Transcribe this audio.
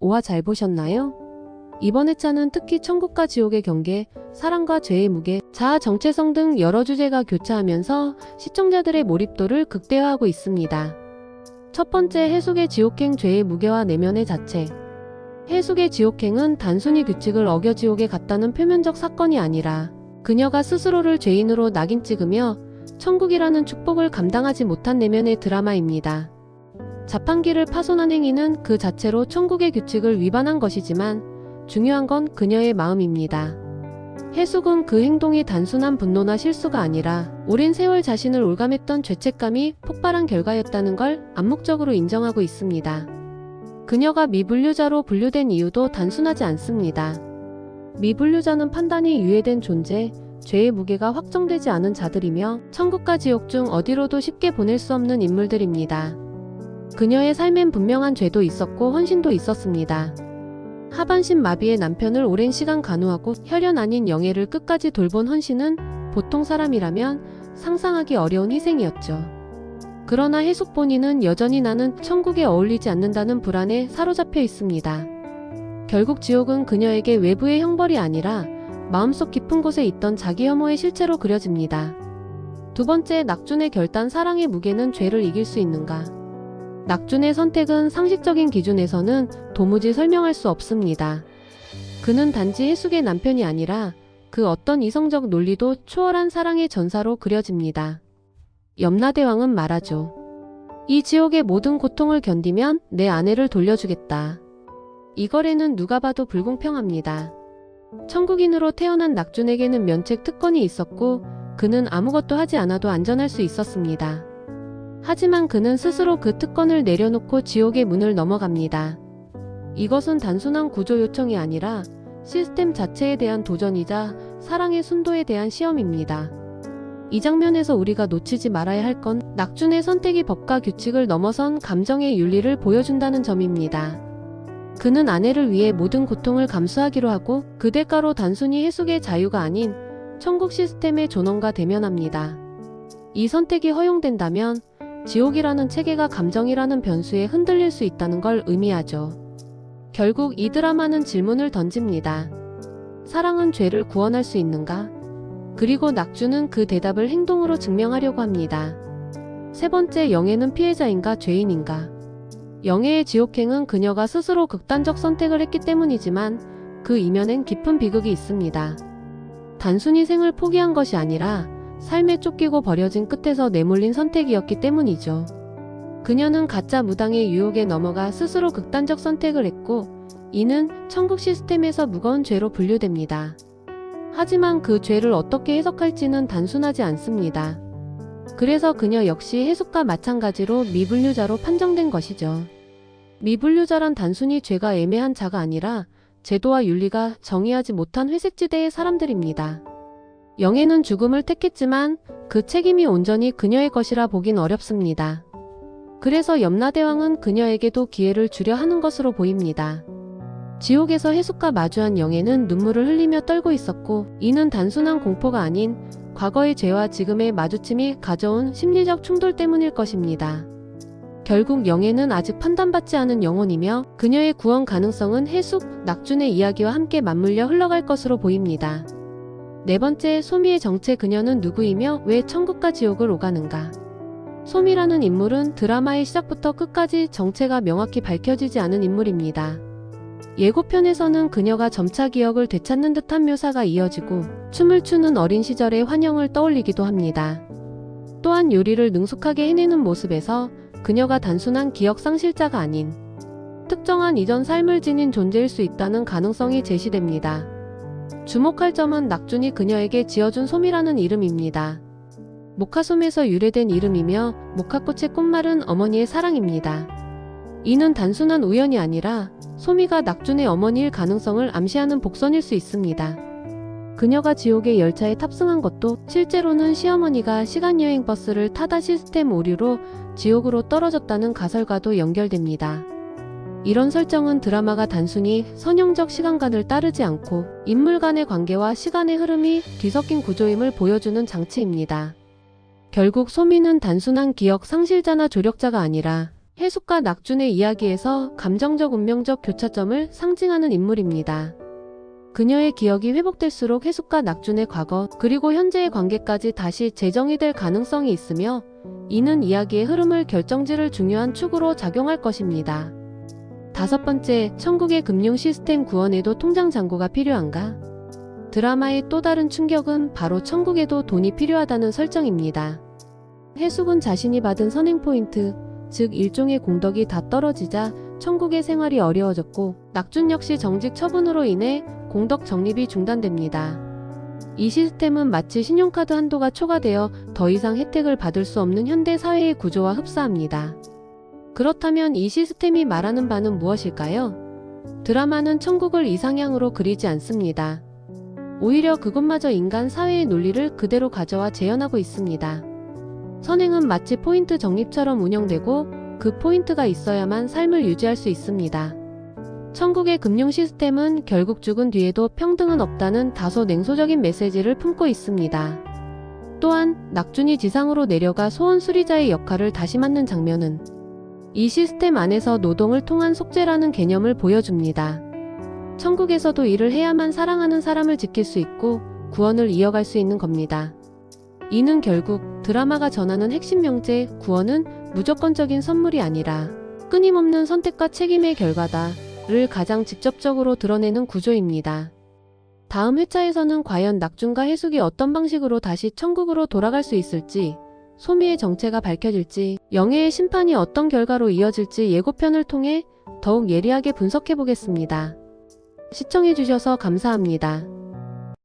5화 잘 보셨나요? 이번 회차는 특히 천국과 지옥의 경계, 사랑과 죄의 무게, 자아 정체성 등 여러 주제가 교차하면서 시청자들의 몰입도를 극대화하고 있습니다. 첫 번째, 해숙의 지옥행 죄의 무게와 내면의 자체. 해숙의 지옥행은 단순히 규칙을 어겨 지옥에 갔다는 표면적 사건이 아니라 그녀가 스스로를 죄인으로 낙인 찍으며 천국이라는 축복을 감당하지 못한 내면의 드라마입니다. 자판기를 파손한 행위는 그 자체로 천국의 규칙을 위반한 것이지만 중요한 건 그녀의 마음입니다. 해숙은 그 행동이 단순한 분노나 실수가 아니라 오랜 세월 자신을 올감했던 죄책감이 폭발한 결과였다는 걸 암묵적으로 인정하고 있습니다. 그녀가 미분류자로 분류된 이유도 단순하지 않습니다. 미분류자는 판단이 유예된 존재, 죄의 무게가 확정되지 않은 자들이며 천국과 지옥 중 어디로도 쉽게 보낼 수 없는 인물들입니다. 그녀의 삶엔 분명한 죄도 있었고 헌신도 있었습니다. 하반신 마비의 남편을 오랜 시간 간호하고 혈연 아닌 영애를 끝까지 돌본 헌신은 보통 사람이라면 상상하기 어려운 희생이었죠. 그러나 해숙 본인은 여전히 나는 천국에 어울리지 않는다는 불안에 사로잡혀 있습니다. 결국 지옥은 그녀에게 외부의 형벌이 아니라 마음속 깊은 곳에 있던 자기 혐오의 실체로 그려집니다. 두 번째, 낙준의 결단. 사랑의 무게는 죄를 이길 수 있는가? 낙준의 선택은 상식적인 기준에서는 도무지 설명할 수 없습니다. 그는 단지 해숙의 남편이 아니라 그 어떤 이성적 논리도 초월한 사랑의 전사로 그려집니다. 염라대왕은 말하죠. 이 지옥의 모든 고통을 견디면 내 아내를 돌려주겠다. 이 거래는 누가 봐도 불공평합니다. 천국인으로 태어난 낙준에게는 면책 특권이 있었고 그는 아무것도 하지 않아도 안전할 수 있었습니다. 하지만 그는 스스로 그 특권을 내려놓고 지옥의 문을 넘어갑니다. 이것은 단순한 구조 요청이 아니라 시스템 자체에 대한 도전이자 사랑의 순도에 대한 시험입니다. 이 장면에서 우리가 놓치지 말아야 할 건 낙준의 선택이 법과 규칙을 넘어선 감정의 윤리를 보여준다는 점입니다. 그는 아내를 위해 모든 고통을 감수하기로 하고 그 대가로 단순히 해숙의 자유가 아닌 천국 시스템의 존엄과 대면합니다. 이 선택이 허용된다면 지옥이라는 체계가 감정이라는 변수에 흔들릴 수 있다는 걸 의미하죠. 결국 이 드라마는 질문을 던집니다. 사랑은 죄를 구원할 수 있는가? 그리고 낙준은 그 대답을 행동으로 증명하려고 합니다. 세 번째, 영애는 피해자인가 죄인인가? 영애의 지옥행은 그녀가 스스로 극단적 선택을 했기 때문이지만 그 이면엔 깊은 비극이 있습니다. 단순히 생을 포기한 것이 아니라 삶에 쫓기고 버려진 끝에서 내몰린 선택이었기 때문이죠. 그녀는 가짜 무당의 유혹에 넘어가 스스로 극단적 선택을 했고 이는 천국 시스템에서 무거운 죄로 분류됩니다. 하지만 그 죄를 어떻게 해석할지는 단순하지 않습니다. 그래서 그녀 역시 해숙과 마찬가지로 미분류자로 판정된 것이죠. 미분류자란 단순히 죄가 애매한 자가 아니라 제도와 윤리가 정의하지 못한 회색지대의 사람들입니다. 영애는 죽음을 택했지만 그 책임이 온전히 그녀의 것이라 보긴 어렵습니다. 그래서 염라대왕은 그녀에게도 기회를 주려 하는 것으로 보입니다. 지옥에서 해숙과 마주한 영애는 눈물을 흘리며 떨고 있었고 이는 단순한 공포가 아닌 과거의 죄와 지금의 마주침이 가져온 심리적 충돌 때문일 것입니다. 결국 영애는 아직 판단받지 않은 영혼이며 그녀의 구원 가능성은 해숙, 낙준의 이야기와 함께 맞물려 흘러갈 것으로 보입니다. 네 번째, 소미의 정체. 그녀는 누구이며 왜 천국과 지옥을 오가는가? 소미라는 인물은 드라마의 시작부터 끝까지 정체가 명확히 밝혀지지 않은 인물입니다. 예고편에서는 그녀가 점차 기억을 되찾는 듯한 묘사가 이어지고 춤을 추는 어린 시절의 환영을 떠올리기도 합니다. 또한 요리를 능숙하게 해내는 모습에서 그녀가 단순한 기억 상실자가 아닌 특정한 이전 삶을 지닌 존재일 수 있다는 가능성이 제시됩니다. 주목할 점은 낙준이 그녀에게 지어준 소미라는 이름입니다. 모카솜에서 유래된 이름이며 모카꽃의 꽃말은 어머니의 사랑입니다. 이는 단순한 우연이 아니라 소미가 낙준의 어머니일 가능성을 암시하는 복선일 수 있습니다. 그녀가 지옥의 열차에 탑승한 것도 실제로는 시어머니가 시간여행 버스를 타다 시스템 오류로 지옥으로 떨어졌다는 가설과도 연결됩니다. 이런 설정은 드라마가 단순히 선형적 시간관을 따르지 않고 인물 간의 관계와 시간의 흐름이 뒤섞인 구조임을 보여주는 장치입니다. 결국 소미는 단순한 기억 상실자나 조력자가 아니라 해숙과 낙준의 이야기에서 감정적 운명적 교차점을 상징하는 인물입니다. 그녀의 기억이 회복될수록 해숙과 낙준의 과거 그리고 현재의 관계까지 다시 재정이 될 가능성이 있으며 이는 이야기의 흐름을 결정지을 중요한 축으로 작용할 것입니다. 5번째, 천국의 금융 시스템 구원에도 통장 잔고가 필요한가? 드라마의 또 다른 충격은 바로 천국에도 돈이 필요하다는 설정입니다. 해숙은 자신이 받은 선행 포인트, 즉 일종의 공덕이 다 떨어지자 천국의 생활이 어려워졌고 낙준 역시 정직 처분으로 인해 공덕 적립이 중단됩니다. 이 시스템은 마치 신용카드 한도가 초과되어 더 이상 혜택을 받을 수 없는 현대 사회의 구조와 흡사합니다. 그렇다면 이 시스템이 말하는 바는 무엇일까요? 드라마는 천국을 이상향으로 그리지 않습니다. 오히려 그것마저 인간 사회의 논리를 그대로 가져와 재현하고 있습니다. 선행은 마치 포인트 적립처럼 운영되고 그 포인트가 있어야만 삶을 유지할 수 있습니다. 천국의 금융 시스템은 결국 죽은 뒤에도 평등은 없다는 다소 냉소적인 메시지를 품고 있습니다. 또한 낙준이 지상으로 내려가 소원 수리자의 역할을 다시 맡는 장면은 이 시스템 안에서 노동을 통한 속죄라는 개념을 보여줍니다. 천국에서도 일을 해야만 사랑하는 사람을 지킬 수 있고 구원을 이어갈 수 있는 겁니다. 이는 결국 드라마가 전하는 핵심 명제, 구원은 무조건적인 선물이 아니라 끊임없는 선택과 책임의 결과다를 가장 직접적으로 드러내는 구조입니다. 다음 회차에서는 과연 낙준과 해숙이 어떤 방식으로 다시 천국으로 돌아갈 수 있을지, 소미의 정체가 밝혀질지, 영예의 심판이 어떤 결과로 이어질지 예고편을 통해 더욱 예리하게 분석해보겠습니다. 시청해주셔서 감사합니다.